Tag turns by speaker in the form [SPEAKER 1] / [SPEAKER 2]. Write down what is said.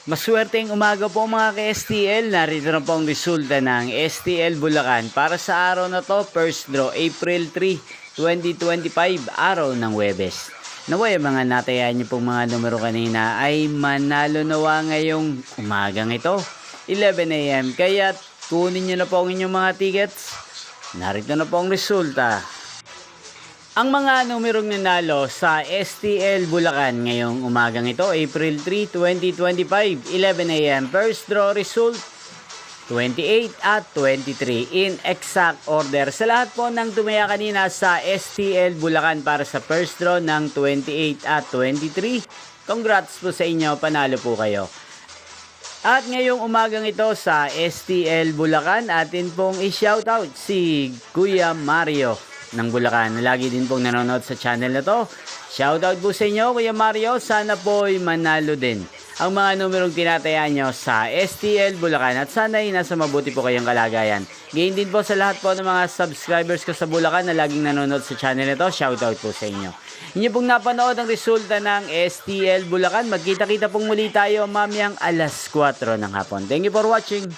[SPEAKER 1] Maswerteng umaga po mga ka-STL. Narito na po ang resulta ng STL Bulacan para sa araw na to, first draw, April 3, 2025, araw ng Huwebes. Naway mga natayaan niyo pong mga numero kanina ay manalo nawa ngayong umagang ito, 11 AM. Kaya kunin niyo na po ang inyong mga tickets. Narito na po ang resulta. Ang mga numerong nanalo sa STL Bulacan ngayong umagang ito, April 3, 2025, 11 AM. First draw result, 28 at 23 in exact order. Sa lahat po ng tumaya kanina sa STL Bulacan para sa first draw ng 28 at 23, congrats po sa inyo, panalo po kayo. At ngayong umagang ito sa STL Bulacan, atin pong i-shoutout si Kuya Mario ng Bulacan. Lagi din pong nanonood sa channel na to. Shoutout po sa inyo, Kuya Mario. Sana po'y manalo din ang mga numerong tinatayaan nyo sa STL Bulacan. At sana'y nasa mabuti po kayong kalagayan. Gain din po sa lahat po ng mga subscribers ko sa Bulacan na laging nanonood sa channel na to. Shoutout po sa inyo. Inyo pong napanood ang resulta ng STL Bulacan. Magkita-kita pong muli tayo mamayang alas 4 ng hapon. Thank you for watching.